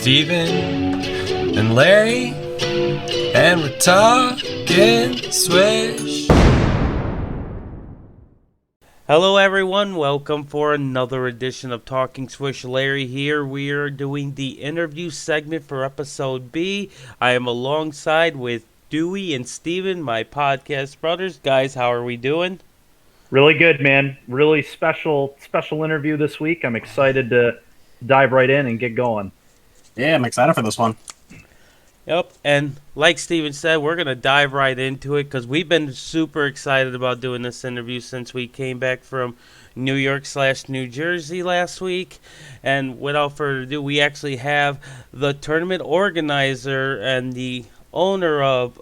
Steven and Larry, and we're talking Swish. Hello everyone, welcome for another edition of Talking Swish. Larry here. We are doing the interview segment for episode B. I am alongside with Duy and Steven, my podcast brothers. Guys, how are we doing? Really good, man. Really special interview this week. I'm excited to dive right in and get going. Yeah, I'm excited for this one. Yep, and like Steven said, we're going to dive right into it because we've been super excited about doing this interview since we came back from New York/New Jersey last week. And without further ado, we actually have the tournament organizer and the owner of,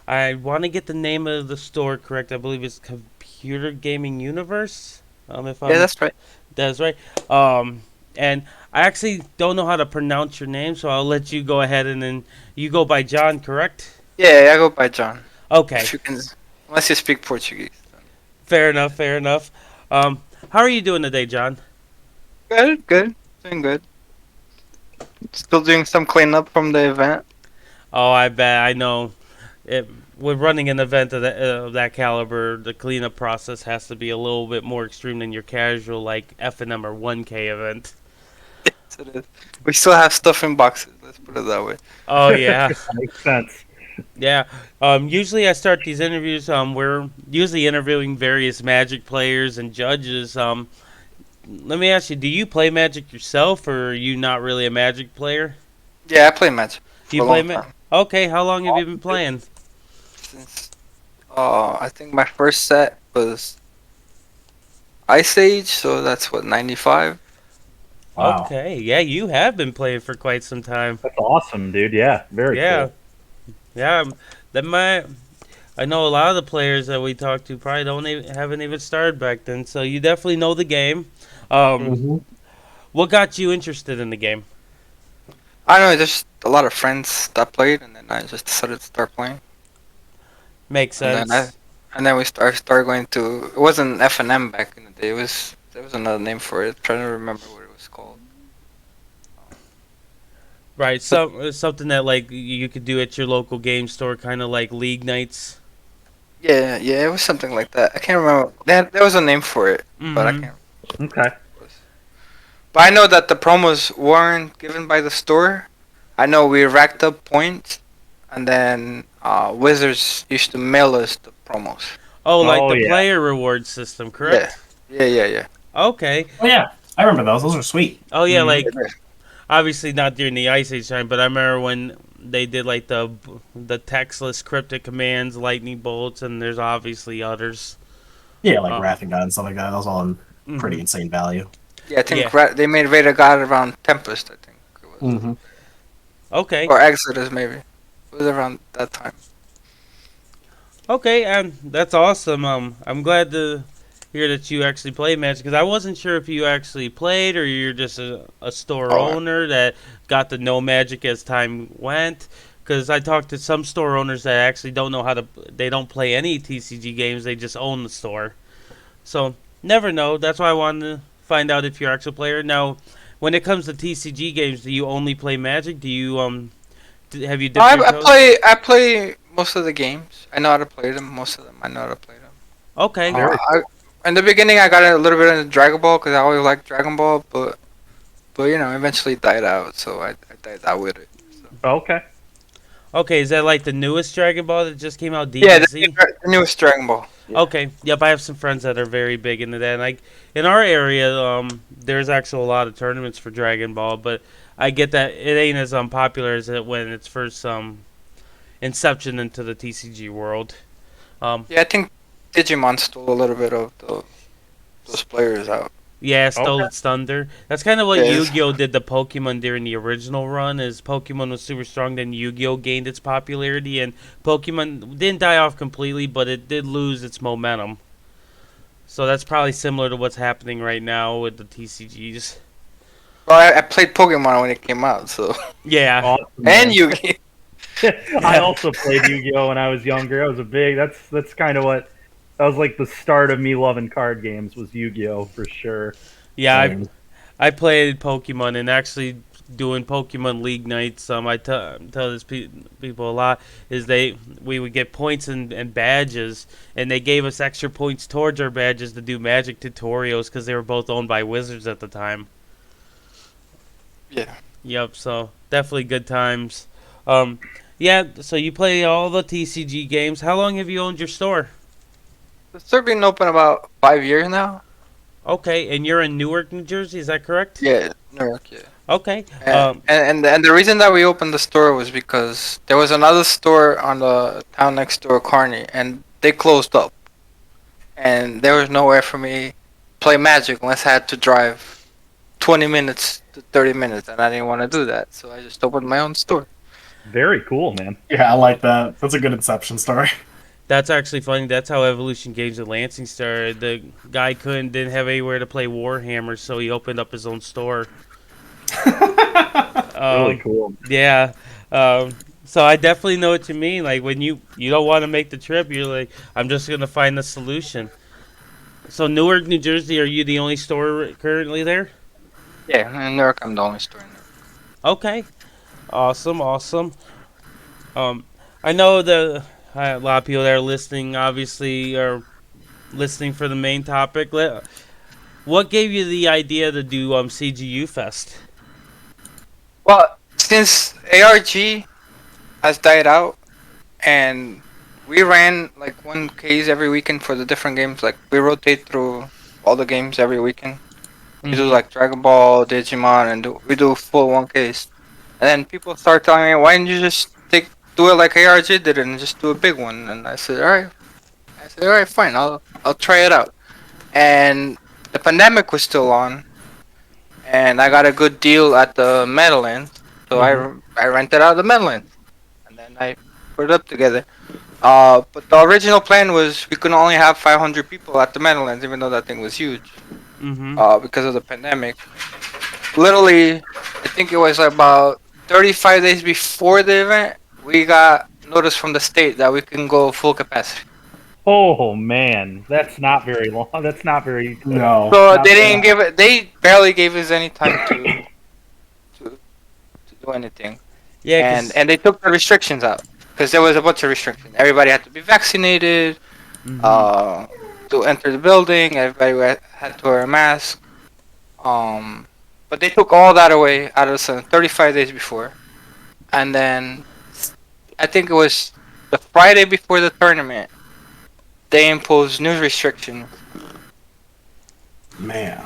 I want to get the name of the store correct, I believe it's Computer Gaming Universe. That's right. That's right. And I actually don't know how to pronounce your name, so I'll let you go ahead and then you go by John, correct? Yeah, I go by John. Okay. Unless you speak Portuguese. Fair enough. How are you doing today, John? Good. Doing good. Still doing some cleanup from the event. Oh, I bet. I know. With running an event of that caliber, the cleanup process has to be a little bit more extreme than your casual, like, F&M or 1K event. Yes, it is. We still have stuff in boxes, let's put it that way. Oh, yeah. Makes sense. Yeah. Usually I start these interviews, we're usually interviewing various Magic players and judges. Let me ask you, do you play Magic yourself, or are you not really a Magic player? Yeah, I play Magic. Do you play Magic? Okay, how long have you been playing? Since, I think my first set was Ice Age, so that's what, 95? Wow. Okay, yeah, you have been playing for quite some time. That's awesome, dude. Yeah, very cool. Yeah. I know a lot of the players that we talked to probably haven't even started back then, so you definitely know the game. What got you interested in the game? I don't know, just a lot of friends that played, and then I just decided to start playing. Makes sense. And then we started going to. It wasn't F&M back in the day. There was another name for it. I'm trying to remember what it was called. Right, something that like you could do at your local game store, kind of like league nights. Yeah, it was something like that. I can't remember. There was a name for it, but I can't. Okay. But I know that the promos weren't given by the store. I know we racked up points, and then Wizards used to mail us the promos. Oh, like the player reward system, correct? Yeah. Okay. Oh yeah, I remember those. Those are sweet. Oh yeah, like obviously not during the Ice Age time, but I remember when they did like the textless cryptic commands, lightning bolts, and there's obviously others. Yeah, like Wrath and God and stuff like that. Those all in pretty insane value. Yeah, I think they made Raider God around Tempest, I think it was. Okay. Or Exodus, maybe. It was around that time. Okay, and that's awesome. I'm glad to hear that you actually play Magic, because I wasn't sure if you actually played or you're just a store owner that got to know Magic as time went. Because I talked to some store owners that actually don't know they don't play any TCG games, they just own the store. So, never know. That's why I wanted to find out if you're actually a player. Now, when it comes to TCG games, do you only play Magic? Do you, have you dipped your toes? I play most of the games. I know how to play them. Most of them, I know how to play them. Okay. In the beginning, I got a little bit into Dragon Ball because I always liked Dragon Ball, but eventually died out. So I died out with it. So. Okay. Okay, is that like the newest Dragon Ball that just came out? DBZ? Yeah, the newest Dragon Ball. Yeah. Okay. Yep, I have some friends that are very big into that. And like in our area, there's actually a lot of tournaments for Dragon Ball, but I get that it ain't as popular as it when it's first inception into the TCG world. Yeah, I think Digimon stole a little bit of those players out. Yeah, stole its thunder. That's kind of what Yu-Gi-Oh did to Pokemon during the original run. Is Pokemon was super strong, then Yu-Gi-Oh gained its popularity, and Pokemon didn't die off completely, but it did lose its momentum. So that's probably similar to what's happening right now with the TCGs. Well, I played Pokemon when it came out, so yeah, Awesome, and Yu-Gi. I also played Yu-Gi-Oh when I was younger. I was that's kind of what. That was like the start of me loving card games was Yu-Gi-Oh for sure. Yeah, I played Pokemon, and actually doing Pokemon League nights, I tell this people a lot is we would get points and badges, and they gave us extra points towards our badges to do Magic tutorials because they were both owned by Wizards at the time. Yeah. Yep. So definitely good times. Yeah. So you play all the TCG games. How long have you owned your store? The store been open about 5 years now. Okay, and you're in Newark, New Jersey. Is that correct? Yeah, New York. Yeah. Okay. And the reason that we opened the store was because there was another store on the town next door, Kearney, and they closed up. And there was nowhere for me to play Magic unless I had to drive 20 minutes to 30 minutes, and I didn't want to do that, so I just opened my own store. Very cool, man. Yeah, I like that. That's a good Inception story. That's actually funny. That's how Evolution Games in Lansing started. The guy didn't have anywhere to play Warhammer, so he opened up his own store. Really cool. Yeah. So I definitely know what you mean. Like when you don't want to make the trip, you're like, I'm just gonna find the solution. So Newark, New Jersey, are you the only store currently there? Yeah, in New York, I'm the only store in there. Okay. Awesome. I know a lot of people that are listening obviously are listening for the main topic. What gave you the idea to do CGU Fest? Well, since ARG has died out, and we ran like 1Ks every weekend for the different games. Like we rotate through all the games every weekend. We do like Dragon Ball, Digimon, and we do full 1Ks. And then people start telling me, why didn't you just do it like ARG did it and just do a big one? And I said, all right, fine, I'll try it out. And the pandemic was still on, and I got a good deal at the Meadowlands, so I rented out the Meadowlands, and then I put it up together. But the original plan was we could only have 500 people at the Meadowlands, even though that thing was huge, because of the pandemic. Literally, I think it was about 35 days before the event, we got notice from the state that we can go full capacity. Oh man, that's not very long. That's not very. No. So they didn't give it. They barely gave us any time to do anything. Yeah, and they took the restrictions out because there was a bunch of restrictions. Everybody had to be vaccinated to enter the building. Everybody had to wear a mask. But they took all that away out of the 35 days before, and then I think it was the Friday before the tournament. They imposed new restrictions. Man.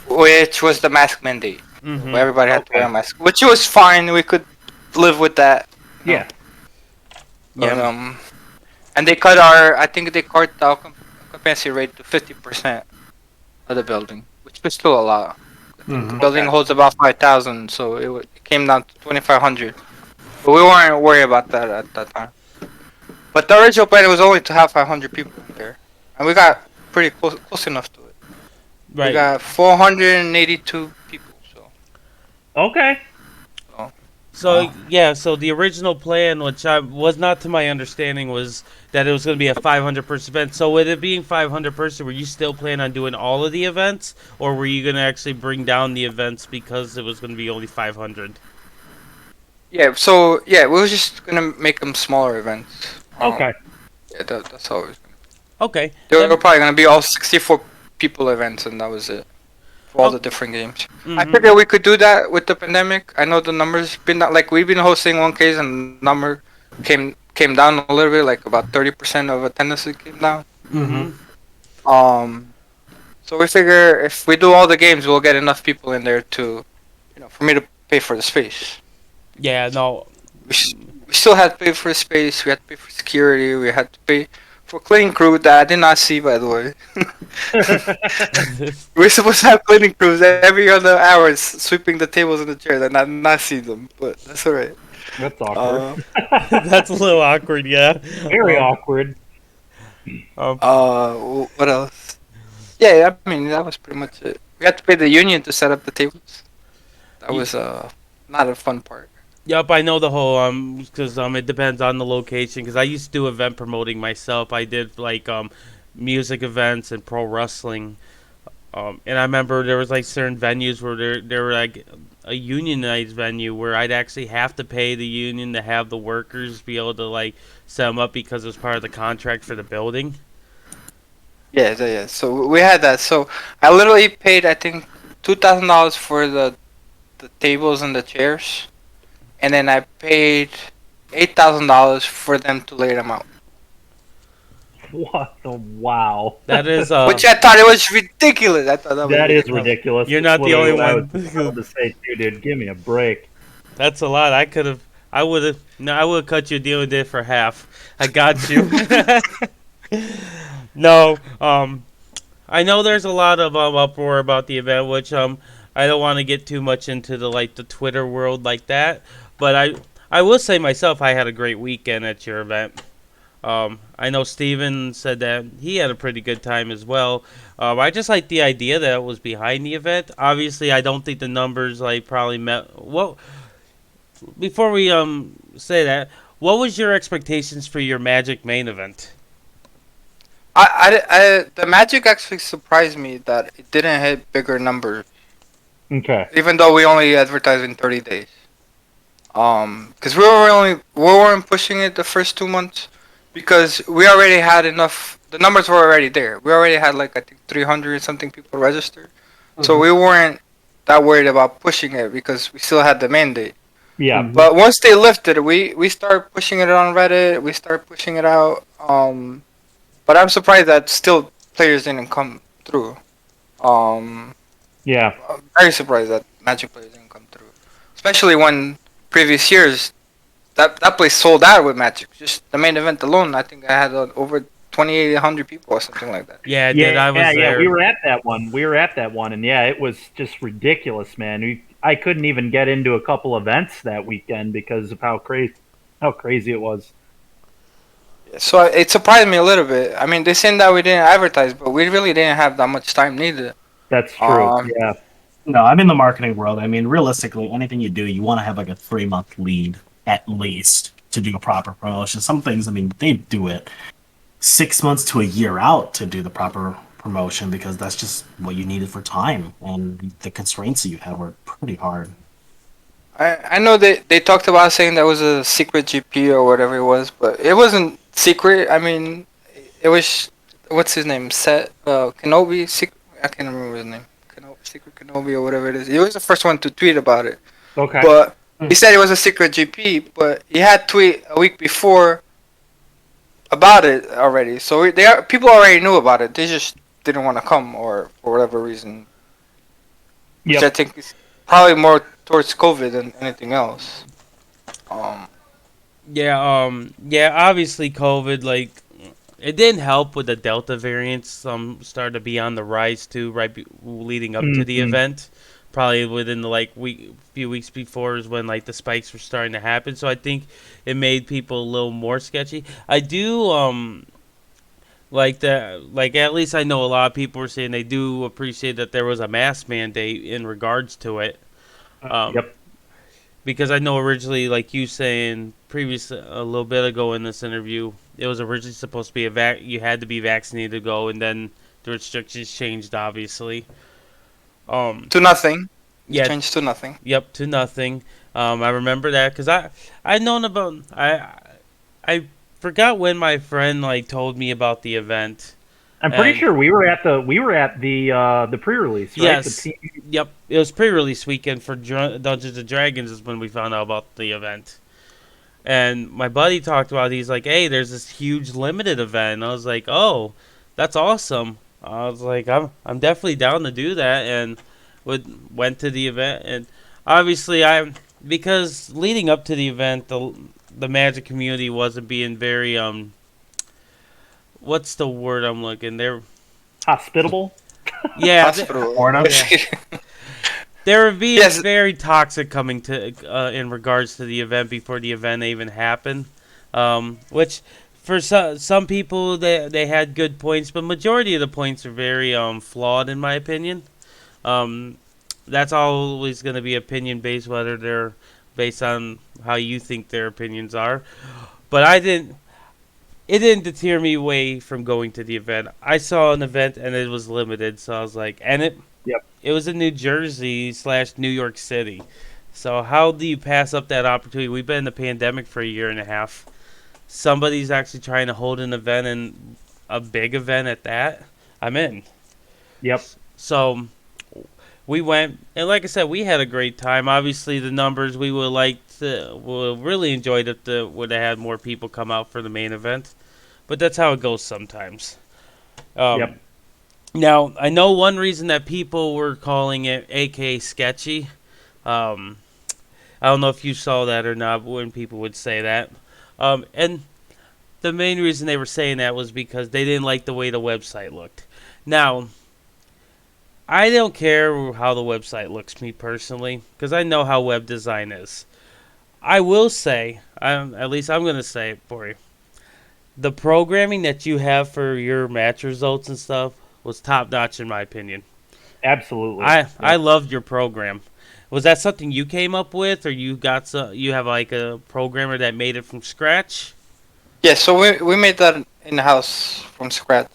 Which was the mask mandate. Where everybody had to wear a mask. Which was fine. We could live with that. Yeah. But, and they cut I think they cut the occupancy rate to 50% of the building. Which was still a lot. The building holds about 5,000. So it came down to 2,500. But we weren't worried about that at that time. But the original plan was only to have 500 people in there. And we got pretty close enough to it. right. We got 482 people, so. Okay. So yeah, so the original plan, which was not to my understanding, was that it was going to be a 500-person event. So with it being 500-person, were you still planning on doing all of the events, or were you going to actually bring down the events because it was going to be only 500? Yeah, so we were just gonna make them smaller events. Okay. Yeah, that's all it was. Okay. They were probably gonna be all 64 people events, and that was it for all the different games. I figured we could do that with the pandemic. I know the numbers been like we've been hosting 1Ks, and the number came down a little bit, like about 30% of attendance came down. So we figure if we do all the games, we'll get enough people in there to, for me to pay for the space. Yeah, no. We still had to pay for space, we had to pay for security, we had to pay for cleaning crew that I did not see, by the way. We're supposed to have cleaning crews every other hour sweeping the tables and the chairs, and I did not see them, but that's alright. That's awkward. That's a little awkward, yeah. Very awkward. What else? Yeah, I mean, that was pretty much it. We had to pay the union to set up the tables. That was not a fun part. Yep, I know the whole because it depends on the location. Because I used to do event promoting myself. I did like music events and pro wrestling. And I remember there was like certain venues where there were like a unionized venue where I'd actually have to pay the union to have the workers be able to like set them up because it was part of the contract for the building. Yeah. So we had that. So I literally paid, I think, $2,000 for the tables and the chairs, and then I paid $8,000 for them to lay them out. What the wow? That is Which I thought it was ridiculous. I thought that was That is ridiculous. ridiculous. You're not the only Literally what I one was who- about to say, dude, give me a break. That's a lot. I would have cut you a deal and did it for half. I got you. No, I know there's a lot of uproar about the event, which I don't want to get too much into the Twitter world like that. But I will say myself, I had a great weekend at your event. I know Steven said that he had a pretty good time as well. I just like the idea that it was behind the event. Obviously, I don't think the numbers probably met. Well, before we say that, what was your expectations for your Magic main event? The Magic actually surprised me that it didn't hit bigger numbers, Okay. even though we only advertised in 30 days. Because we weren't pushing it the first 2 months because we already had enough. The numbers were already there. We already had like I think 300 something people registered, so we weren't that worried about pushing it because we still had the mandate. Yeah. But once they lifted it, we started pushing it on Reddit. We started pushing it out. But I'm surprised that still players didn't come through. Yeah. I'm very surprised that Magic players didn't come through, especially when previous years that place sold out with Magic. Just the main event alone, I think I had over 2,800 people or something like that. Yeah, I did. I was there. We were at that one. And yeah, it was just ridiculous, man. I couldn't even get into a couple events that weekend because of how crazy it was. So it surprised me a little bit. I mean, they saying that we didn't advertise, but we really didn't have that much time neither. That's true. Yeah. No, I'm in the marketing world. I mean, realistically, anything you do, you want to have like a 3-month lead at least to do a proper promotion. Some things, I mean, they do it 6 months to a year out to do the proper promotion because that's just what you needed for time, and the constraints that you had were pretty hard. I know they talked about saying that was a secret GP or whatever it was, but it wasn't secret. I mean, it was what's his name? Kenobi. I can't remember his name. Secret Kenobi or whatever it is. He was the first one to tweet about it. Okay. But he said it was a secret GP, but he had tweet a week before about it already. So people already knew about it. They just didn't want to come or for whatever reason. Which I think is probably more towards COVID than anything else. Yeah, obviously COVID, like, it didn't help with the Delta variants. Some started to be on the rise too, leading up to the event. Probably within the few weeks before is when like the spikes were starting to happen. So I think it made people a little more sketchy. I do at least I know a lot of people were saying they do appreciate that there was a mask mandate in regards to it. Because I know originally, like you saying a little bit ago in this interview, it was originally supposed to be you had to be vaccinated to go, and then the restrictions changed, obviously. To nothing. Yeah, changed to nothing. Yep, to nothing. I remember that because I'd known about I forgot when my friend like told me about the event. I'm pretty sure we were at the pre-release, right? Yes. Yep. It was pre-release weekend for Dungeons and Dragons is when we found out about the event. And my buddy talked about he's like, "Hey, there's this huge limited event." And I was like, "Oh, that's awesome." I was like, "I'm definitely down to do that." And went to the event, and obviously because leading up to the event, the Magic community wasn't being very what's the word I'm looking? They're hospitable. Yeah, hospitable. They were being very toxic coming to in regards to the event before the event even happened. Which for some people they had good points, but majority of the points are very flawed in my opinion. That's always going to be opinion based, whether they're based on how you think their opinions are. But it didn't deter me away from going to the event. I saw an event and it was limited, so I was like, and it was in New Jersey / New York City. So how do you pass up that opportunity? We've been in the pandemic for a year and a half. Somebody's actually trying to hold an event, and a big event at that. I'm in. Yep. So we went, and like I said, we had a great time. Obviously, the numbers we would really enjoyed if would have had more people come out for the main event, but that's how it goes sometimes. Yep. Now, I know one reason that people were calling it AK sketchy. I don't know if you saw that or not, when people would say that. And the main reason they were saying that was because they didn't like the way the website looked. Now, I don't care how the website looks, me personally, because I know how web design is. I will say, at least I'm going to say it for you, the programming that you have for your match results and stuff was top notch in my opinion. Absolutely. I loved your program. Was that something you came up with, or you have like a programmer that made it from scratch? Yeah, so we made that in the house from scratch.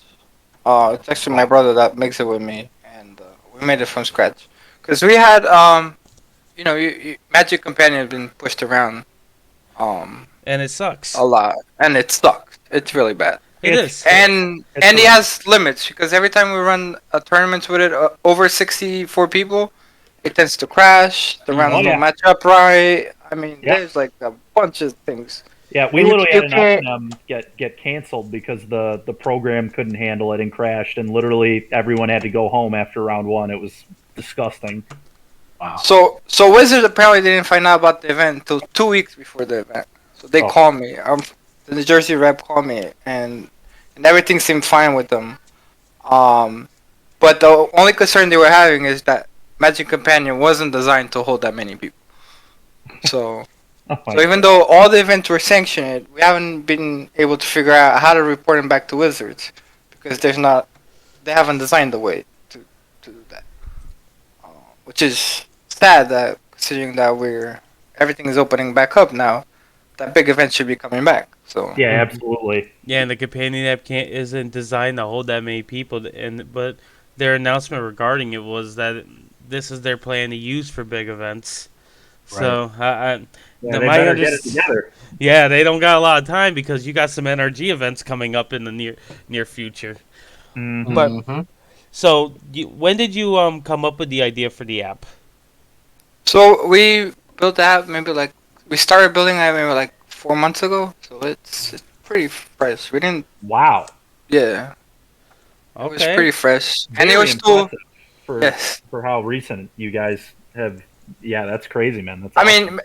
It's actually my brother that makes it with me, and we made it from scratch. Cause we had Magic Companion has been pushed around, And it sucks. a lot, and it sucks. It's really bad. It It's- is. And It's and he a- has limits because every time we run tournaments with it over 64 people, it tends to crash. The rounds Oh, don't yeah. match up right. I mean, Yeah. there's like a bunch of things. Yeah, we And you- literally you had can't- an get canceled because the program couldn't handle it and crashed, and literally everyone had to go home after round one. It was disgusting. Wow. So Wizards apparently didn't find out about the event until 2 weeks before the event. So they Oh. called me. The New Jersey rep called me, and everything seemed fine with them. But the only concern they were having is that Magic Companion wasn't designed to hold that many people. So. Oh my So even though all the events were sanctioned, we haven't been able to figure out how to report them back to Wizards because they haven't designed the way to do that. Which is sad that considering that everything is opening back up now, that big event should be coming back. So Yeah, absolutely. Yeah, and the companion app isn't designed to hold that many people. But their announcement regarding it was that this is their plan to use for big events. So Yeah, Now, they my better get it unders- together. yeah, they don't got a lot of time because you got some NRG events coming up in the near future. Mhm. But Mhm. so when did you come up with the idea for the app? So we built the app we started building that maybe like 4 months ago. So it's pretty fresh. We didn't Wow. yeah. It was pretty fresh. And it Very was still impressive for yes. for how recent you guys have. Yeah, that's crazy, man. That's I awesome.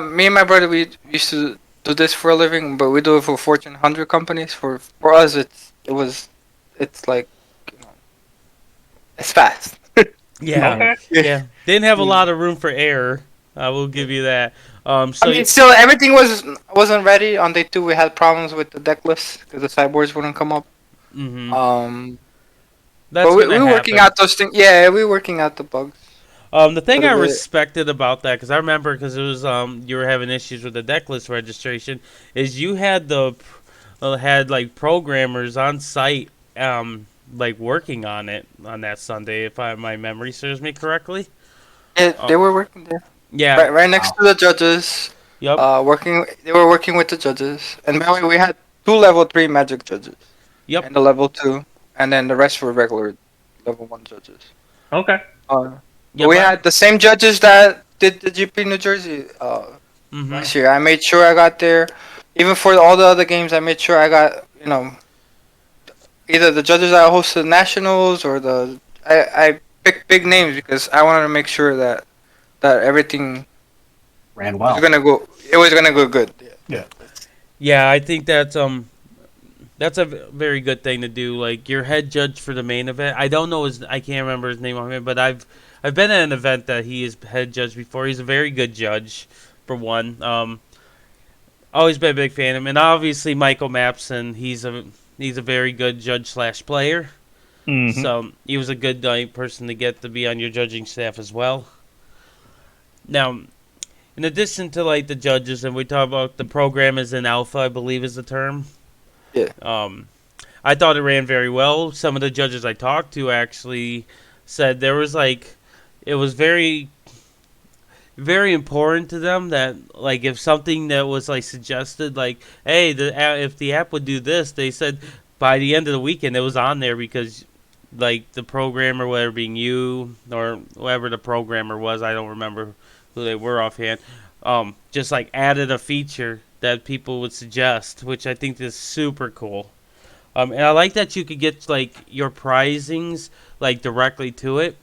mean, me and my brother, we used to do this for a living, but we do it for Fortune 100 companies. For us, it's like, you know, it's fast. Yeah, Okay. yeah. Didn't have a lot of room for error. I will give you that. So I mean, still, everything wasn't ready on day 2. We had problems with the deck list because the sideboards wouldn't come up. That's But we gonna were working happen. out those things. Yeah, we were working out the bugs. The thing I little bit. respected about that, because I remember, because it was you were having issues with the deck list registration, is you had had like programmers on site, like working on it on that Sunday, if my memory serves me correctly. Yeah, they were working there, Yeah. right next to the judges. Yep. They were working with the judges, and by the way, we had 2 level 3 Magic judges. Yep. And the level 2, and then the rest were regular level 1 judges. Okay. Yep, We had the same judges that did the GP New Jersey Mhm. last year. I made sure I got there. Even for all the other games, I made sure I got, either the judges that hosted nationals or I picked big names because I wanted to make sure that everything Ran was well. gonna go. It was gonna go good. Yeah. Yeah, I think that's a very good thing to do. Like your head judge for the main event. I don't know I can't remember his name on it, but I've been at an event that he is head judge before. He's a very good judge, for one. Always been a big fan of him, and obviously Michael Mapson. He's a very good judge / player. Mhm. So he was a good person to get to be on your judging staff as well. Now, in addition to like the judges, and we talk about the program is in alpha, I believe is the term. Yeah. I thought it ran very well. Some of the judges I talked to actually said there was like, it was very, very important to them that like if something that was like suggested, like, hey, if the app would do this, they said by the end of the weekend it was on there because like the programmer, whether being you or whoever the programmer was, I don't remember who they were offhand, just like added a feature that people would suggest, which I think is super cool. And I like that you could get like your prizings like directly to it.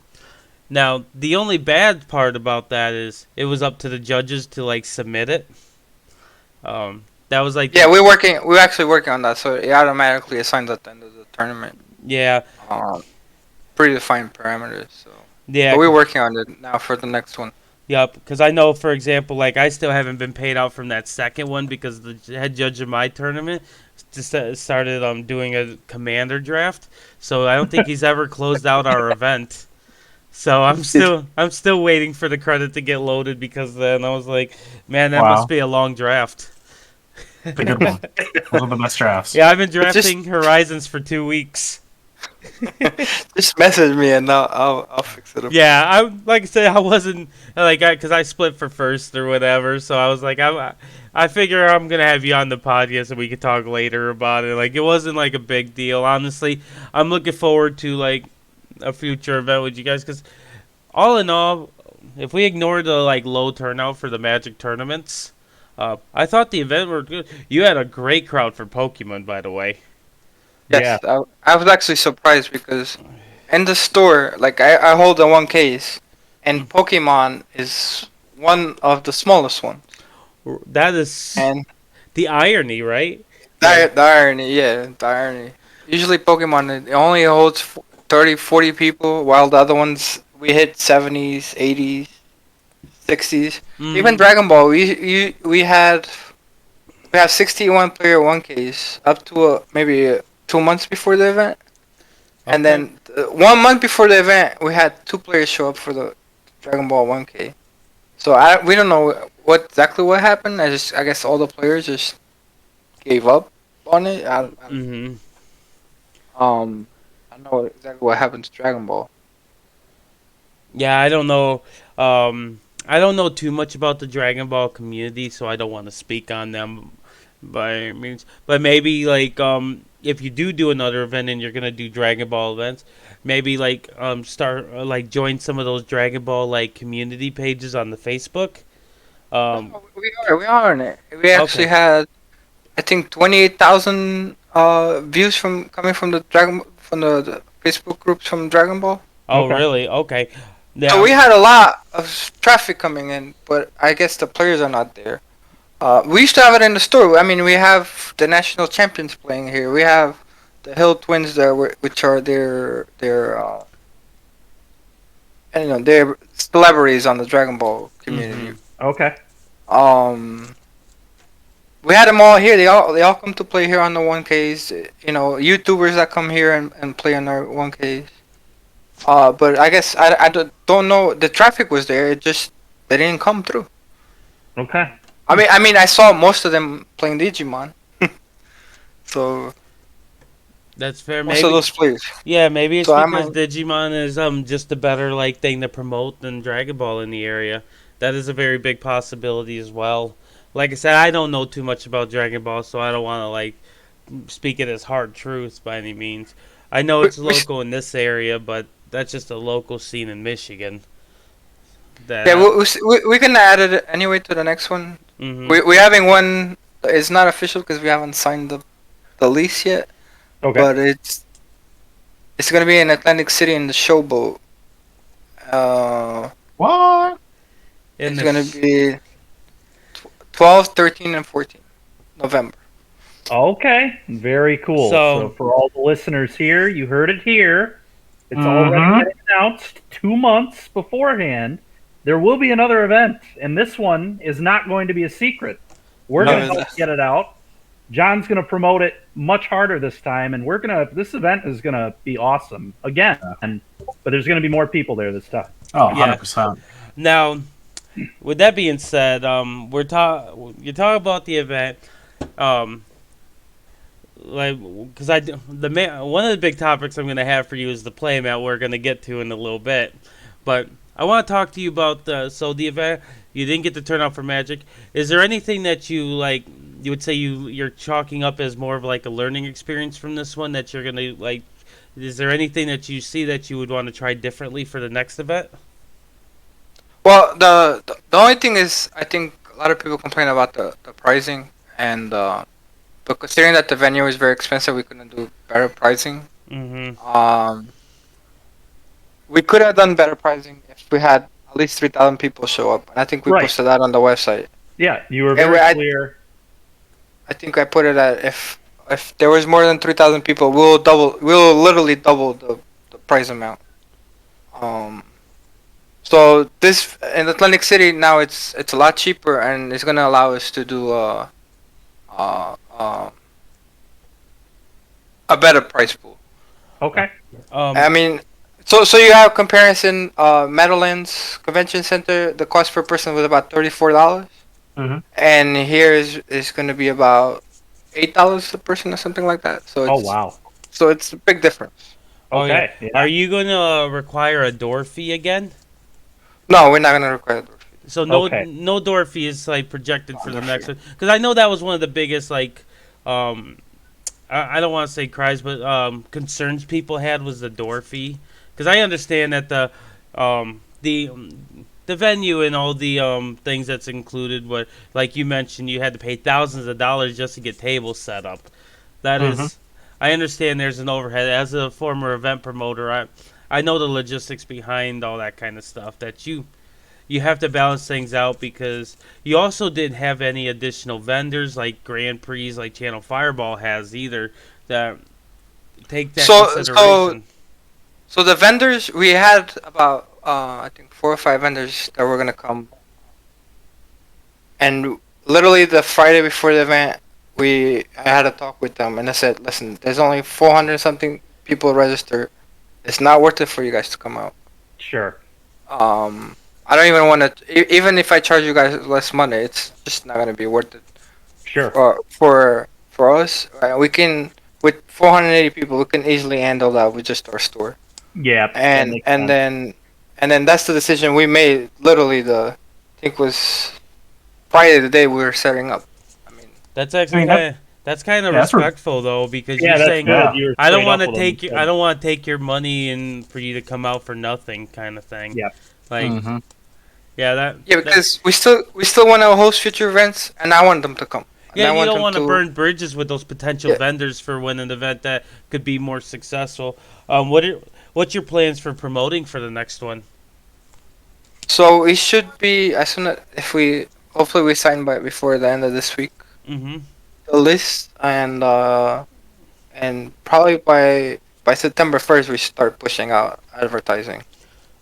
Now, the only bad part about that is it was up to the judges to like submit it. That was like Yeah, we're actually working on that, so it automatically assigns at the end of the tournament. yeah, Predefined parameters. So yeah. but we're working on it now for the next one. Yep, because I know, for example, like I still haven't been paid out from that second one because the head judge of my tournament just started doing a commander draft, so I don't think he's ever closed out our event. So I'm still waiting for the credit to get loaded because then I was like, man, that Wow. must be a long draft. It's a good one. Those are the best drafts. Yeah, I've been drafting Horizons for 2 weeks. Just message me and I'll fix it up. Yeah, like I said, I wasn't like because I split for first or whatever, so I was like, I figure I'm gonna have you on the podcast and we could talk later about it. Like it wasn't like a big deal, honestly. I'm looking forward to like a future event with you guys because all in all, if we ignore the like low turnout for the Magic tournaments, I thought the event were good. You had a great crowd for Pokemon, by the way. Yes, I was actually surprised because in the store, like I hold the one case, and Pokemon is one of the smallest ones. That is And the irony, right? the irony, yeah, the irony. Usually Pokemon, it only holds 30, 40 people, while the other ones, we hit 70s, 80s, 60s. Even Dragon Ball, we had 61 player one case up to maybe 2 months before the event, and then 1 month before the event, we had 2 players show up for the Dragon Ball 1K. So we don't know what happened. I guess all the players just gave up on it. I don't know exactly what happened to Dragon Ball. Yeah, I don't know. I don't know too much about the Dragon Ball community, so I don't want to speak on them by any means. But maybe like if you do another event and you're gonna do Dragon Ball events, maybe like start like join some of those Dragon Ball like community pages on the Facebook. We are on it. We actually had, I think, 28,000 views coming from the the Facebook groups from Dragon Ball. Oh, really? Okay. Yeah. So we had a lot of traffic coming in, but I guess the players are not there. We used to have it in the store. I mean, we have the national champions playing here. We have the Hill Twins there, which are their they're celebrities on the Dragon Ball community. Okay. We had them all here. They all come to play here on the 1Ks. You know, YouTubers that come here and play on our 1Ks. But I guess I don't know. The traffic was there. It just they didn't come through. Okay. I mean, I saw most of them playing Digimon. So that's fair. Most of those players. Yeah, maybe it's So because Digimon is just a better like thing to promote than Dragon Ball in the area. That is a very big possibility as well. Like I said, I don't know too much about Dragon Ball, so I don't want to like speak it as hard truths by any means. I know it's local in this area, but that's just a local scene in Michigan. Yeah, we can add it anyway to the next one. Mm-hmm. We're having one. It's not official because we haven't signed the lease yet. Okay. But it's gonna be in Atlantic City in the Showboat. What? It's gonna be 12, 13, and 14 November. Okay, very cool. So for all the listeners here, you heard it here. It's already been announced 2 months beforehand. There will be another event, and this one is not going to be a secret. We're going to help get it out. John's going to promote it much harder this time, and this event is going to be awesome again. But there's going to be more people there this time. Oh, 100%. Now, with that being said, you're talking about the event. like because one of the big topics I'm gonna have for you is the playmat we're gonna get to in a little bit, but I want to talk to you about the event. You didn't get to turn out for Magic. Is there anything that you like? You would say you're chalking up as more of like a learning experience from this one that you're gonna like. Is there anything that you see that you would want to try differently for the next event? Well, the only thing is, I think a lot of people complain about the pricing, and but considering that the venue is very expensive, we couldn't do better pricing. Mm-hmm. We could have done better pricing if we had at least 3,000 people show up, and I think we Right. posted that on the website. Yeah, you were And very clear. I think I put it at if there was more than 3,000 people, we'll literally double the price amount. So this in Atlantic City now it's a lot cheaper, and it's gonna allow us to do a better price pool. Okay. I mean, so you have comparison. Meadowlands Convention Center, the cost per person was about $34, and here is going to be about $8 a person or something like that. So it's, wow. So it's a big difference. Okay. Yeah. Are you going to require a door fee again? No, we're not going to require a door fee. So no door fee is like projected for the next one, because I know that was one of the biggest like I don't want to say cries, but concerns people had was the door fee. Because I understand that the venue and all the things that's included, but like you mentioned, you had to pay thousands of dollars just to get tables set up. That is, I understand there's an overhead. As a former event promoter, I know the logistics behind all that kind of stuff. That you have to balance things out, because you also didn't have any additional vendors like Grand Prix, like Channel Fireball has either, that take that consideration. So the vendors, we had about I think 4 or 5 vendors that were gonna come, and literally the Friday before the event, I had a talk with them, and I said, listen, there's only 400 something people registered. It's not worth it for you guys to come out. Sure. I don't even want to. Even if I charge you guys less money, it's just not gonna be worth it. Sure. For us, we can, with 480 people, we can easily handle that with just our store. Yeah. And then that's the decision we made. Literally, I think was Friday, the day we were setting up. I mean, that's actually that's kind of respectful though, because you're saying I don't want to take your money and for you to come out for nothing, kind of thing. Yeah. Like. Because we still want to host future events, and I want them to come. Yeah, you don't want to burn bridges with those potential vendors for when an event that could be more successful. What's your plans for promoting for the next one? So we should be, as soon as hopefully we sign before the end of this week. Mm-hmm. The list, and probably by September 1st we start pushing out advertising.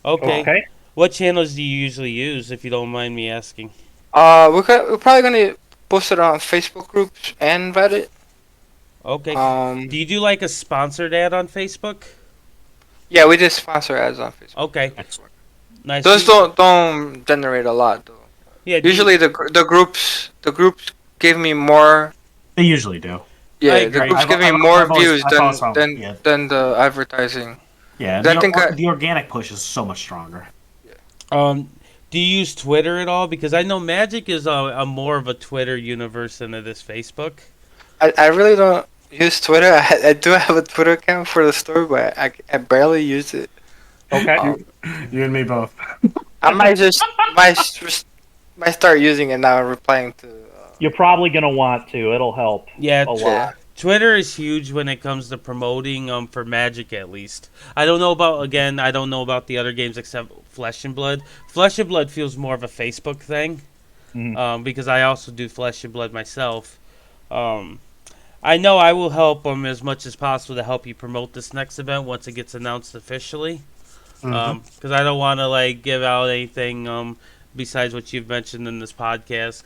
Okay. What channels do you usually use, if you don't mind me asking? We're probably gonna post it on Facebook groups and Reddit. Okay. Do you do like a sponsored ad on Facebook? Yeah, we just sponsor ads on Facebook. Okay. Excellent. Nice. Those don't generate a lot though. Yeah. Usually the groups give me more. They usually do. Yeah, the groups give me more views than the advertising. Yeah, the organic push is so much stronger. Do you use Twitter at all? Because I know Magic is a more of a Twitter universe than it is Facebook. I really don't use Twitter. I do have a Twitter account for the store, but I barely use it. Okay. You and me both. I might start using it now and replying to. You're probably gonna want to. It'll help. Yeah, a lot. Twitter is huge when it comes to promoting for Magic, at least. I don't know about the other games except Flesh and Blood. Flesh and Blood feels more of a Facebook thing, because I also do Flesh and Blood myself. I know I will help as much as possible to help you promote this next event once it gets announced officially, because I don't want to give out anything besides what you've mentioned in this podcast,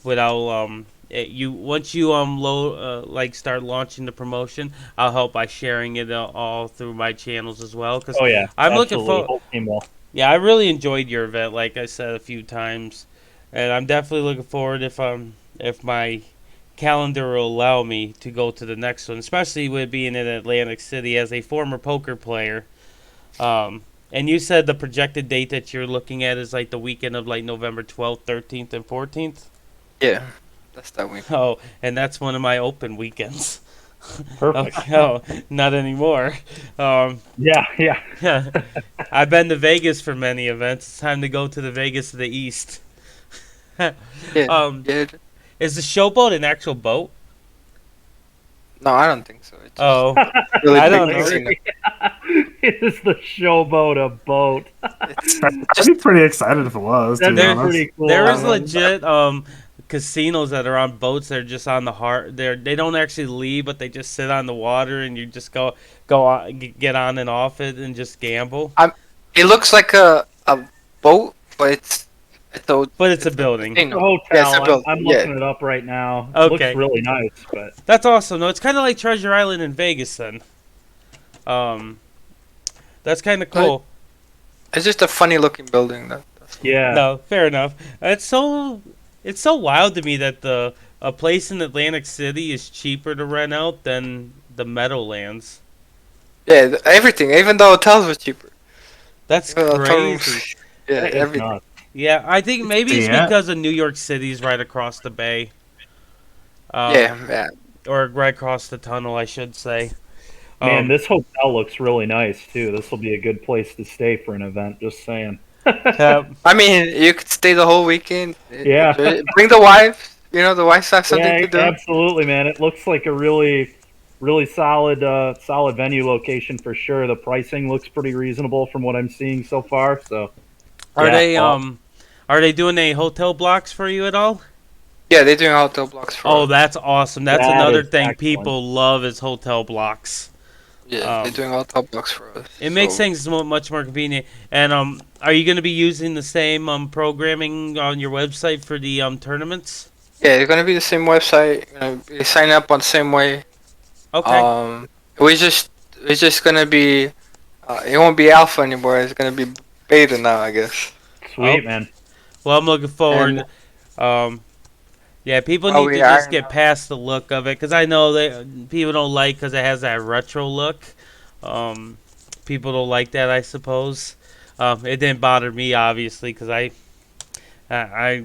without once you start launching the promotion, I'll help by sharing it all through my channels as well. Cause I'm looking for. Yeah, I really enjoyed your event, like I said a few times, and I'm definitely looking forward if my calendar will allow me to go to the next one, especially with being in Atlantic City as a former poker player. And you said the projected date that you're looking at is like the weekend of like November 12th, 13th, and 14th? Yeah, that's that week. Oh, and that's one of my open weekends. Perfect. Okay, oh, not anymore. Yeah. I've been to Vegas for many events. It's time to go to the Vegas of the East. Yeah, yeah. Is the showboat an actual boat? No, I don't think so. It's just Oh, really I big don't know. casino. Is the showboat a boat? I'd be pretty excited if it was. To That'd be be honest. pretty cool. There is legit casinos that are on boats that are just on the heart. They don't actually leave, but they just sit on the water, and you just go on, get on and off it, and just gamble. It looks like a boat, but it's a building. It's a casino. hotel. Yeah, it's a building. I'm looking it up right now. It Okay. looks really nice, but That's awesome. No, it's kind of like Treasure Island in Vegas. Then, that's kind of cool. It's just a funny looking building. yeah. No, fair enough. It's so wild to me that a place in Atlantic City is cheaper to rent out than the Meadowlands. Yeah, everything. Even the hotels were cheaper. That's Even the hotel crazy. rooms. Yeah, That is everything. nuts. Yeah, I think maybe it's Yeah. because of New York City's right across the bay. Yeah. Or right across the tunnel, I should say. Man, this hotel looks really nice too. This will be a good place to stay for an event. Just saying. I mean, you could stay the whole weekend. Yeah. Bring the wife. You know, the wives have something Yeah, to do. absolutely, man. It looks like a really solid venue location for sure. The pricing looks pretty reasonable from what I'm seeing so far. So, Are they doing any hotel blocks for you at all? Yeah, they're doing hotel blocks for. Oh, that's awesome. That's That another is thing excellent. people love is hotel blocks. Yeah, they're doing hotel blocks for us. It makes things much more convenient. And are you going to be using the same programming on your website for the tournaments? Yeah, it's gonna be the same website. You sign up on the same way. Okay. It's just gonna be. It won't be alpha anymore. It's gonna be beta now, I guess. sweet, Oh. man. Well, I'm looking forward. Yeah, people need to just get past the look of it because I know that people don't like because it has that retro look. People don't like that, I suppose. It didn't bother me obviously because I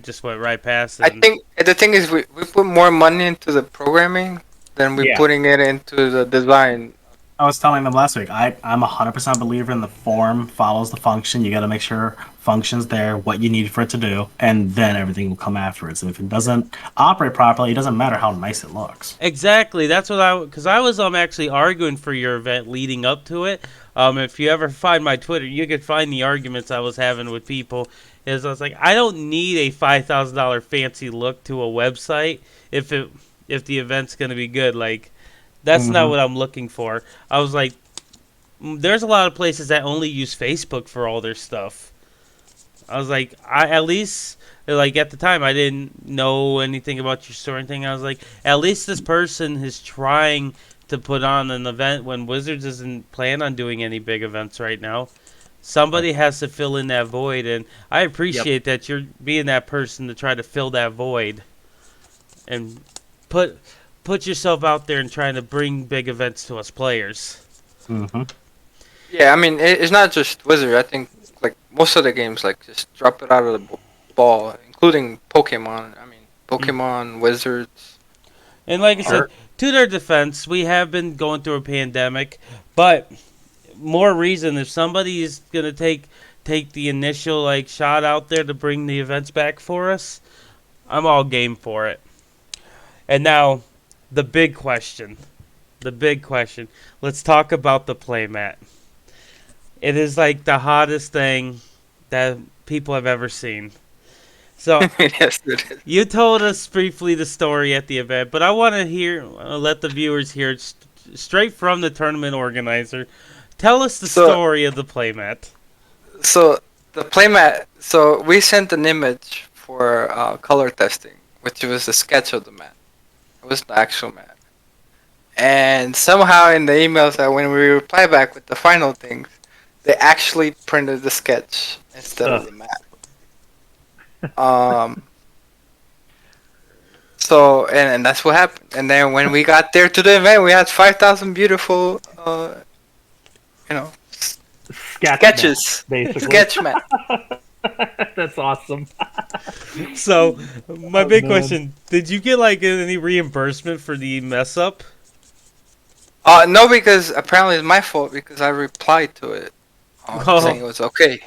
just went right past it. I think the thing is we put more money into the programming than we're putting it into the design. I was telling them last week, I'm a 100% believer in the form follows the function. You got to make sure function's there, what you need for it to do, and then everything will come afterwards. And if it doesn't operate properly, it doesn't matter how nice it looks. Exactly. That's what because I was actually arguing for your event leading up to it. If you ever find my Twitter, you could find the arguments I was having with people. I was like, I don't need a $5,000 fancy look to a website if the event's gonna be good. Like, that's not what I'm looking for. I was like, there's a lot of places that only use Facebook for all their stuff. I was like, at least, like, at the time, I didn't know anything about your store or anything. I was like, at least this person is trying to put on an event when Wizards isn't plan on doing any big events right now. Somebody has to fill in that void, and I appreciate that you're being that person to try to fill that void and put yourself out there and trying to bring big events to us players. Yeah, I mean it's not just Wizard. I think like most of the games, like just drop it out of the ball, including Pokemon. I mean Pokemon, Wizards. And like I said, to their defense, we have been going through a pandemic, but more reason if somebody is gonna take the initial like shot out there to bring the events back for us, I'm all game for it. And now, the big question. Let's talk about the playmat. It is like the hottest thing that people have ever seen. So, Yes, it is. you told us briefly the story at the event, but I want to let the viewers hear straight from the tournament organizer. Tell us the story of the playmat. So the playmat. So we sent an image for color testing, which was a sketch of the mat. It was the actual mat. And somehow in the emails that when we reply back with the final things, they actually printed the sketch instead of the mat. So and that's what happened. And then when we got there to the event, we had 5,000 beautiful, you know, sketches, basically. sketch map. That's awesome. So, my big question: did you get like any reimbursement for the mess up? No, because apparently it's my fault because I replied to it, saying it was okay,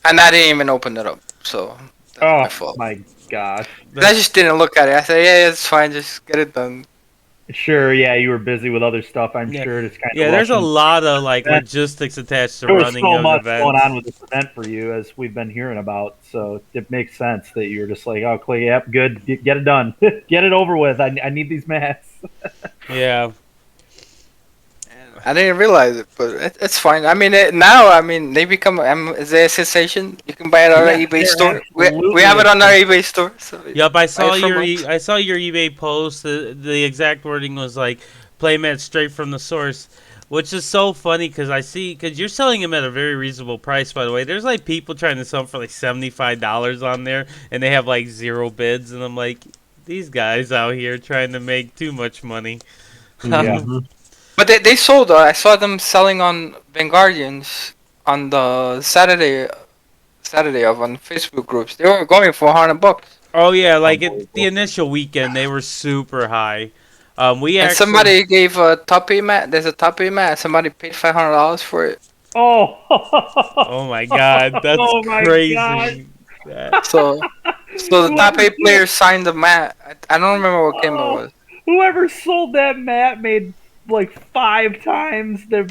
and I didn't even open it up. So that's my fault. My gosh! I just didn't look at it. I said, "Yeah, it's fine. Just get it done." Sure, yeah, you were busy with other stuff. I'm sure it's kind of there's a lot of like logistics attached to running so an much event. going on with this event for you, as we've been hearing about. So it makes sense that you're just like, "Oh, Clay, yep, good, get it done, get it over with. I need these mats." Yeah. I didn't realize it, but it's fine. I mean, now they become a sensation. You can buy it on our eBay store. We have it on our eBay store. So yep, I saw your eBay post. The exact wording was like "playmat straight from the source," which is so funny because you're selling them at a very reasonable price. By the way, there's like people trying to sell them for like $75 on there, and they have like 0 bids, and I'm like, these guys out here trying to make too much money. Yeah. But they sold. I saw them selling on Vanguardians on the Saturday on Facebook groups. They were going for $100. Oh yeah, like the initial weekend they were super high. Somebody gave a top 8 mat. There's a top 8 mat. Somebody paid $500 for it. Oh. Oh my God, that's crazy. God. So the top 8 players signed the mat. I don't remember what game it was. Whoever sold that mat made like 5 times their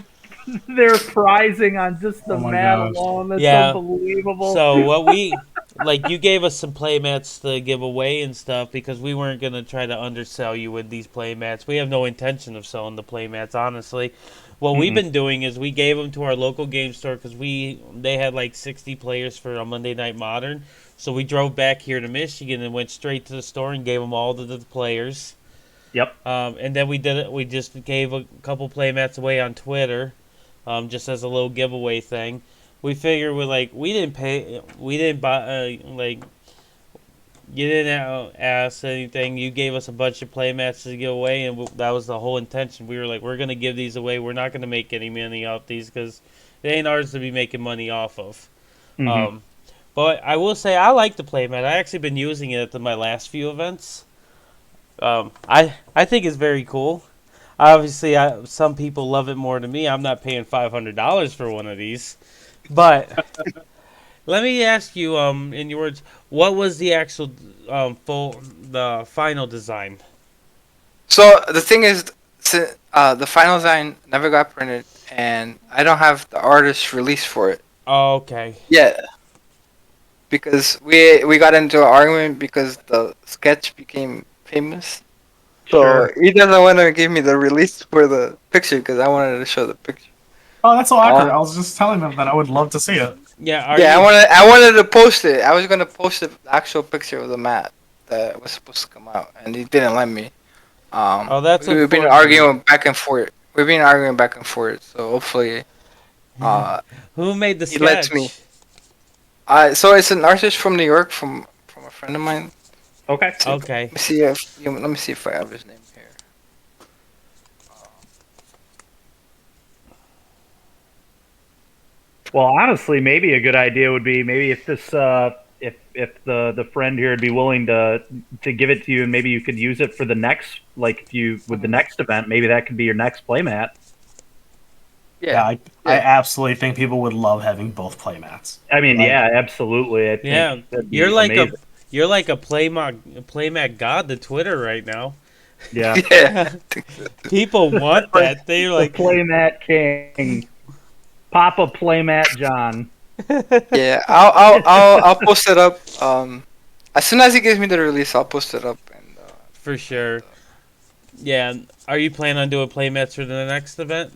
pricing on just the mat alone. That's unbelievable. So you gave us some play mats to give away and stuff because we weren't gonna try to undersell you with these play mats. We have no intention of selling the play mats, honestly. What we've been doing is we gave them to our local game store because they had like 60 players for a Monday Night Modern. So we drove back here to Michigan and went straight to the store and gave them all to the players. Yep. And then we did it. We just gave a couple play mats away on Twitter, just as a little giveaway thing. We figured we didn't buy you didn't ask anything. You gave us a bunch of play mats to give away, and that was the whole intention. We were like, we're gonna give these away. We're not gonna make any money off these because it ain't ours to be making money off of. But I will say I like the play mat. I actually been using it at my last few events. I think it's very cool. Obviously, some people love it more than me. I'm not paying $500 for one of these. But let me ask you, in your words, what was the actual the final design? So the thing is, the final design never got printed, and I don't have the artist release for it. Oh, okay. Yeah. Because we got into an argument because the sketch became famous. So he doesn't want to give me the release for the picture because I wanted to show the picture. Oh, that's so awkward. I was just telling them that I would love to see it. Yeah, I wanted to post it. I was gonna post the actual picture of the mat that was supposed to come out, and he didn't let me. We've been arguing back and forth. So hopefully, who made the sketch? He lets me. So it's an artist from New York, from a friend of mine. Okay. Okay. Let me see if I have his name here. Well, honestly, maybe a good idea would be if this if the friend here would be willing to give it to you, and maybe you could use it for the next with the next event. Maybe that could be your next playmat. Yeah, I absolutely think people would love having both playmats. I mean, absolutely. I think you're like amazing. You're like a playmat god to Twitter right now. Yeah. Yeah. People want that. They're like the playmat king, Papa Playmat John. Yeah, I'll post it up. As soon as he gives me the release, I'll post it up. And for sure. Yeah. Are you planning on doing playmats for the next event,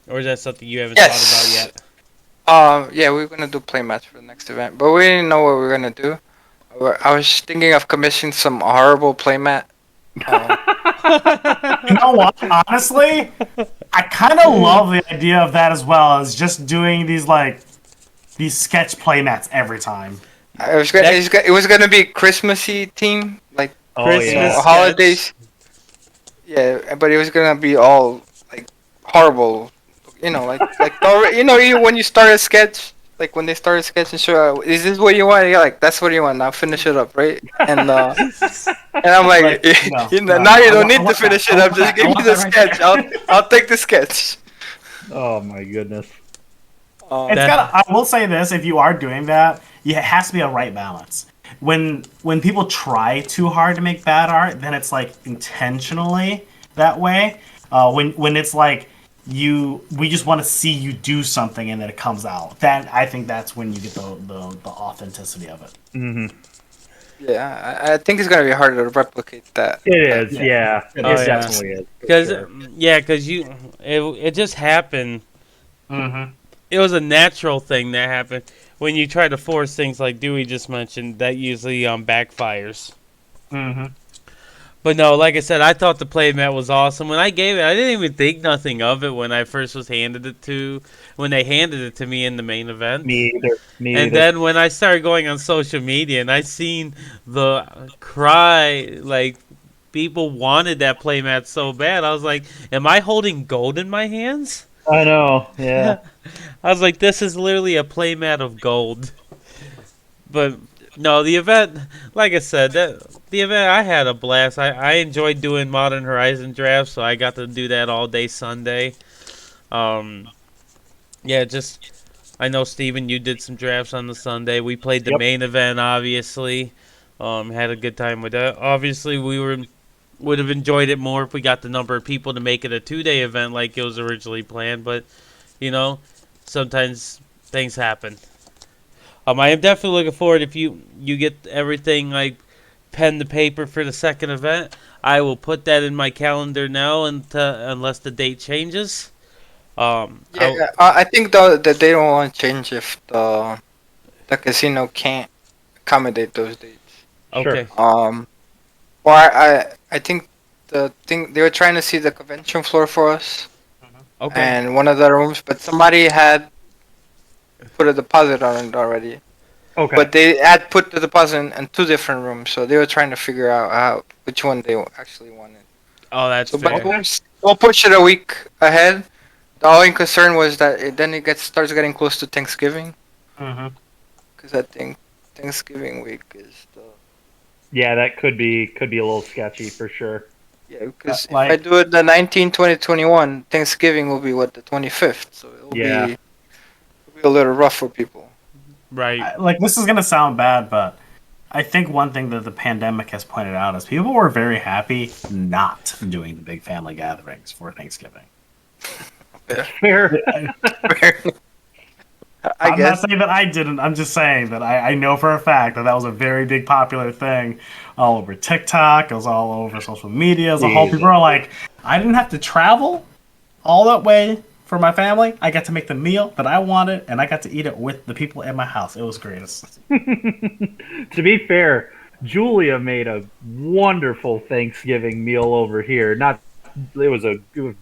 or is that something you haven't thought about yet? Yeah, we're gonna do playmats for the next event, but we didn't know what we were gonna do. I was thinking of commissioning some horrible playmat. You know what? Honestly, I kind of love the idea of that as well, as just doing these sketch playmats every time. It was gonna be Christmassy theme, like Christmas So sketch. holidays. Yeah, but it was gonna be all like horrible. When you start a sketch, like when they start a sketch and show, is this what you want? You're like, that's what you want. Now finish it up, right? And I'm like, now you don't need to finish it up. Just give me the sketch. I'll take the sketch. Oh my goodness. I will say this: if you are doing that, it has to be a right balance. When people try too hard to make bad art, then it's like intentionally that way. When it's like we just want to see you do something and then it comes out. That I think that's when you get the authenticity of it. Mm-hmm. Yeah, I think it's gonna be harder to replicate that. It is, yeah. It definitely is. Because sure. it just happened. Mm-hmm. It was a natural thing that happened. When you try to force things like Dewey just mentioned, that usually backfires. Mm-hmm. But no, like I said, I thought the playmat was awesome. When I gave it, I didn't even think nothing of it when I first was when they handed it to me in the main event. Me either. And then when I started going on social media and I seen the cry, like people wanted that playmat so bad, I was like, am I holding gold in my hands? I know, yeah. I was like, this is literally a playmat of gold. But no, the event, like I said, the event, I had a blast. I enjoyed doing Modern Horizon drafts, so I got to do that all day Sunday. I know, Steven, you did some drafts on the Sunday. We played the main event, obviously. Had a good time with that. Obviously, would have enjoyed it more if we got the number of people to make it a 2-day event like it was originally planned, but sometimes things happen. I am definitely looking forward if you get everything like pen to paper for the second event. I will put that in my calendar now unless the date changes. I think though that they don't want to change if the casino can't accommodate those dates. Okay. Or I think they were trying to see the convention floor for us. Okay. And one of the rooms, but somebody had put a deposit on it already. Okay. But they had put the deposit in 2 different rooms, so they were trying to figure out which one they actually wanted. Oh, that's fair. But we'll push it a week ahead. The only concern was that it starts getting close to Thanksgiving. Mm-hmm. Because I think Thanksgiving week is the... Yeah, that could be a little sketchy for sure. Yeah, because if I do it the 19, 20, 21, Thanksgiving will be the 25th, so it'll be a little rough for people. Right. This is gonna sound bad, but I think one thing that the pandemic has pointed out is people were very happy not doing the big family gatherings for Thanksgiving. Fair. I'm not saying that I didn't. I'm just saying that I know for a fact that was a very big popular thing all over TikTok. It was all over social media. As a whole, people are like, I didn't have to travel all that way for my family. I got to make the meal that I wanted, and I got to eat it with the people in my house. It was great. To be fair, Julia made a wonderful Thanksgiving meal over here. It was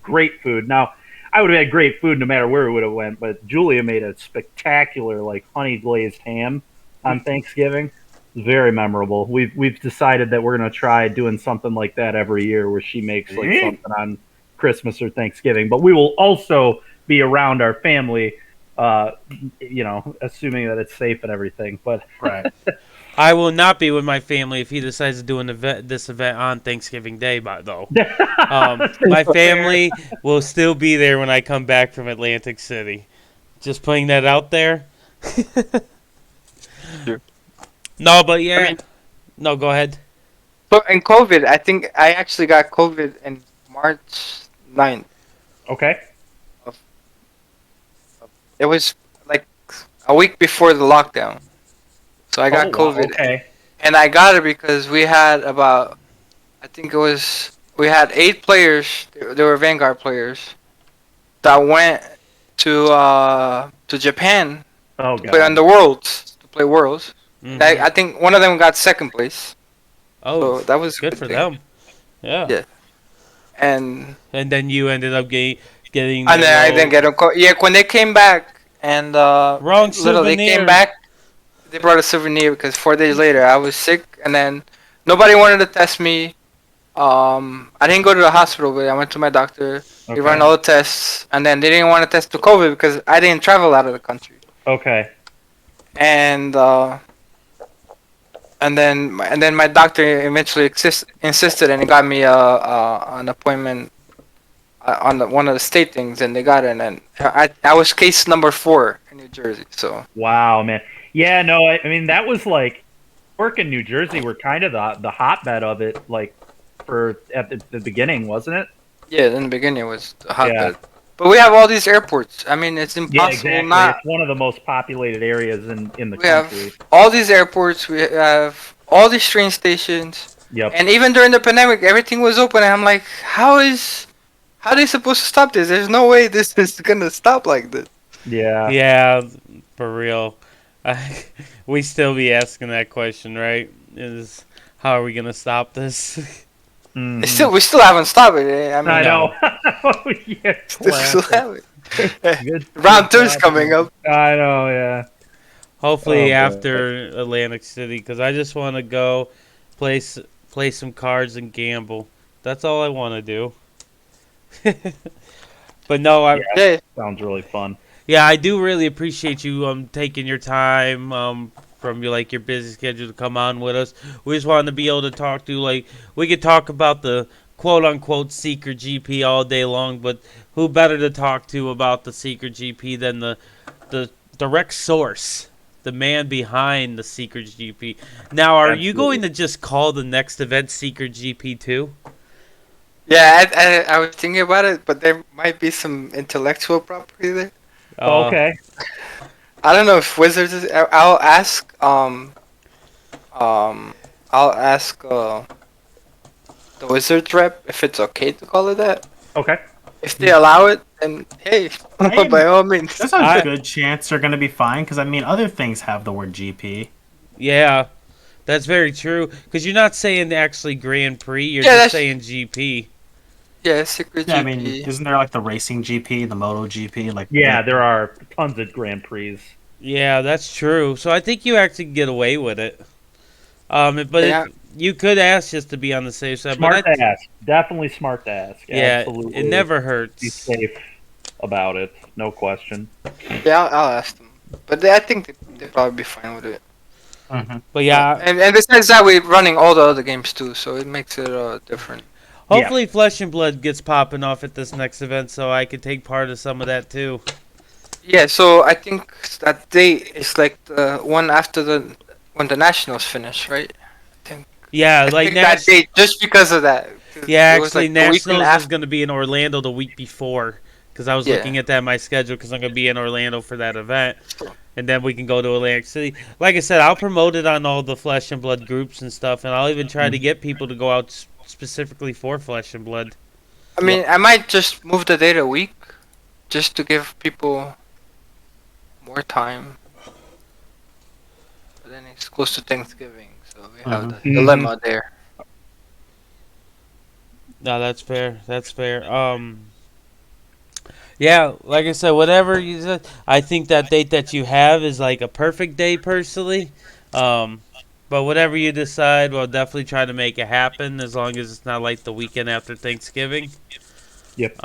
great food. Now, I would have had great food no matter where we would have went, but Julia made a spectacular honey glazed ham on Thanksgiving. It was very memorable. We've decided that we're gonna try doing something like that every year, where she makes something on Christmas or Thanksgiving. But we will also be around our family, assuming that it's safe and everything. But right. I will not be with my family if he decides to do this event on Thanksgiving Day, though. My family will still be there when I come back from Atlantic City. Just putting that out there. Sure. No, but yeah. No, go ahead. So in COVID, I think I actually got COVID in March 9th. Okay. It was like a week before the lockdown. So I got COVID. Okay. And I got it because we had we had 8 players, they were Vanguard players, that went to Japan to play on the Worlds, Mm-hmm. I think one of them got 2nd place. Oh, so that was good for them. Yeah. Yeah. And then you ended up getting. And then I didn't get them. Yeah, when they came back and wrong souvenir. they came back, they brought a souvenir because 4 days later I was sick, and then nobody wanted to test me. I didn't go to the hospital, but I went to my doctor. He ran all the tests, and then they didn't want to test to COVID because I didn't travel out of the country. Okay. And then my doctor eventually insisted, and he got me an appointment on one of the state things, and they got it. And I was case number 4 in New Jersey. So wow, man. Yeah, no, I mean that was like York and New Jersey were kind of the hotbed of it, like for at the beginning, wasn't it? yeah, in the beginning it was a hotbed. But we have all these airports. I mean, it's impossible exactly. not. It's one of the most populated areas in the We country. have all these airports. We have all these train stations. Yep. And even during the pandemic, everything was open. And I'm like, how are they supposed to stop this? There's no way this is gonna stop like this. Yeah. Yeah, for real. We still be asking that question, right? Is how are we gonna stop this? Mm-hmm. We still haven't stopped it. I mean, I know. Yeah, still have it. Good. Round 2's coming up. I know. Yeah. Hopefully Oh, after Atlantic City, because I just want to go play some cards and gamble. That's all I want to do. But no, Yeah. Sounds really fun. Yeah, I do really appreciate you taking your time from your busy schedule to come on with us. We just wanted to be able to talk to we could talk about the quote unquote secret GP all day long, but who better to talk to about the secret GP than the direct source, the man behind the secret GP. Now, are you going to just call the next event secret GP too? Yeah, I was thinking about it, but there might be some intellectual property there. Okay. I don't know if Wizards is. I'll ask. I'll ask the Wizards rep if it's okay to call it that. Okay. If they allow it, then hey, by all means. There's a good chance they're going to be fine because, I mean, other things have the word GP. Yeah, that's very true. Because you're not saying actually Grand Prix, you're just saying GP. Yeah, secret GP. I mean, isn't there the racing GP, the Moto GP? Yeah, there are tons of Grand Prix. Yeah, that's true. So I think you actually get away with it. But you could ask just to be on the safe side. Smart to ask. Definitely smart to ask. Yeah, absolutely. It never hurts. Be safe about it. No question. Yeah, I'll ask them. But I think they'll probably be fine with it. Mm-hmm. But yeah. And besides that, we're running all the other games too, so it makes it different. Hopefully Flesh and Blood gets popping off at this next event so I can take part of some of that too. Yeah, so I think that date is the one after when the Nationals finish, right? I think. Yeah, I think that date just because of that. Yeah, actually, Nationals is going to be in Orlando the week before because I was looking at that in my schedule because I'm going to be in Orlando for that event. And then we can go to Atlantic City. Like I said, I'll promote it on all the Flesh and Blood groups and stuff, and I'll even try to get people to go out specifically for Flesh and Blood. I mean, I might just move the date a week just to give people more time. But then it's close to Thanksgiving, so we have the dilemma there. No, that's fair. That's fair. Yeah, like I said, whatever you said, I think that date that you have is a perfect day personally. But whatever you decide, we'll definitely try to make it happen as long as it's not the weekend after Thanksgiving. Yep.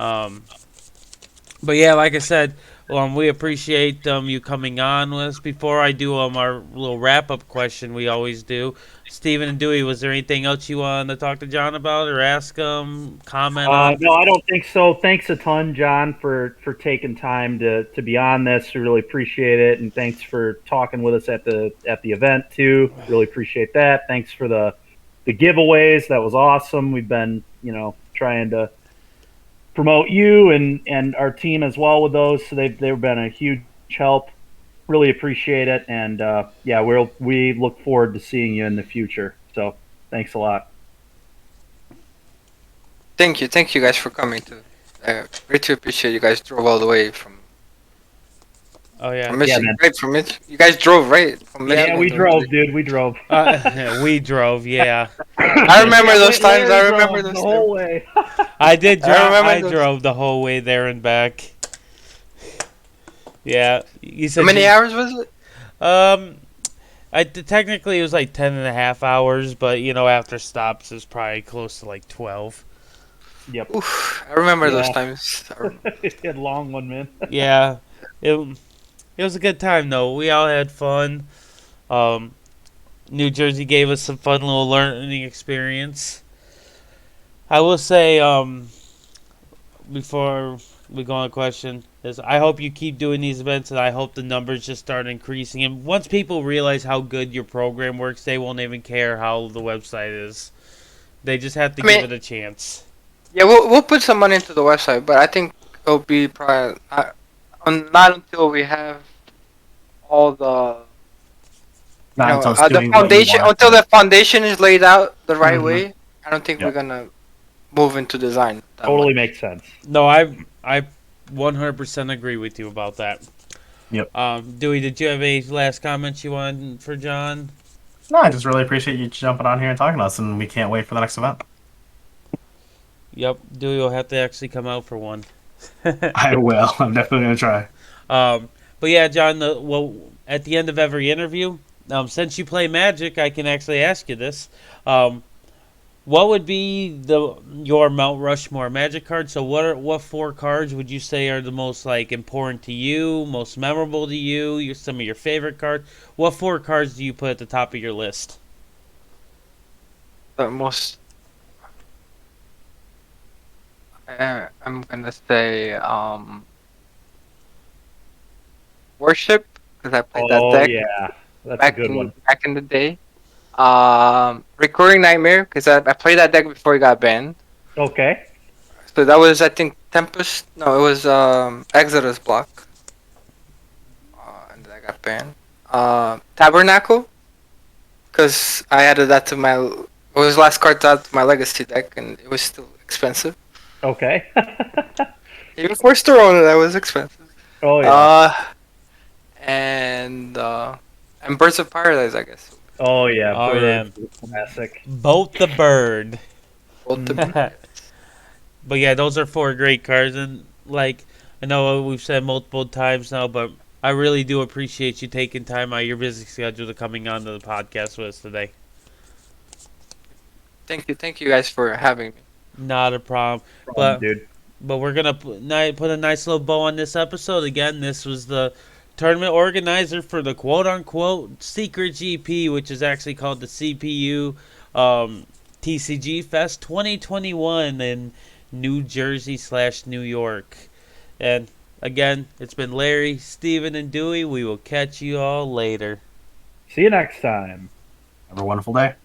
But yeah, like I said, we appreciate you coming on with us. Before I do our little wrap-up question we always do, Steven and Dewey, was there anything else you wanted to talk to John about or ask comment on? No, I don't think so. Thanks a ton, John, for taking time to be on this. We really appreciate it, and thanks for talking with us at the event too. Really appreciate that. Thanks for the giveaways. That was awesome. We've been trying to promote you and our team as well with those. So they've been a huge help. Really appreciate it, and we look forward to seeing you in the future. So thanks a lot. Thank you guys for coming too. I greatly appreciate you guys drove all the way from. Oh yeah, from Michigan, right? From Michigan, you guys drove right from Michigan. Yeah, we drove, dude. We drove. We drove. Yeah. I remember those times. I remember those the whole way. I did drive. I those. drove the whole way there and back. Yeah, you said. How many hours was it? Technically it was like 10.5 hours, but after stops it's probably close to like 12. Yep. Oof, I remember those times. A long one, man. Yeah, it was a good time though. We all had fun. Um, New Jersey gave us some fun little learning experience. I will say, before we go on a question, is I hope you keep doing these events, and I hope the numbers just start increasing. And once people realize how good your program works, they won't even care how the website is. They just have to give it a chance. Yeah, we'll put some money into the website, but I think it'll be probably not until we have all the the foundation, until the foundation is laid out the right way. I don't think we're gonna move into design. Totally makes sense. No, I 100% agree with you about that. Yep. Dewey, did you have any last comments you wanted for John? No, I just really appreciate you jumping on here and talking to us, and we can't wait for the next event. Yep, Dewey will have to actually come out for one. I will. I'm definitely going to try. But yeah, John, at the end of every interview, since you play Magic, I can actually ask you this. What would be your Mount Rushmore Magic card? So what 4 cards would you say are the most important to you, most memorable to you, some of your favorite cards? What 4 cards do you put at the top of your list? The most... I'm gonna say Worship, because I played that deck. Yeah, that's a good one. Back in the day. Recurring Nightmare, because I played that deck before it got banned. Okay. So that was, I think, Tempest. No, it was Exodus block. And then I got banned. Tabernacle, because I added that to my... It was last card out to my Legacy deck, and it was still expensive. Okay. Even for store owner, that was expensive. Oh yeah. And Birds of Paradise, I guess. Oh yeah. Oh yeah. Classic. Boat the Bird. Both the But yeah, those are 4 great cards, and I know we've said multiple times now, but I really do appreciate you taking time out of your busy schedule to coming on to the podcast with us today. Thank you guys for having me. Not a problem. Dude. But we're gonna put a nice little bow on this episode. Again, this was the tournament organizer for the quote-unquote secret GP, which is actually called the CPU TCG Fest 2021 in New Jersey / New York. And again, it's been Larry, Steven, and Dewey. We will catch you all later. See you next time. Have a wonderful day.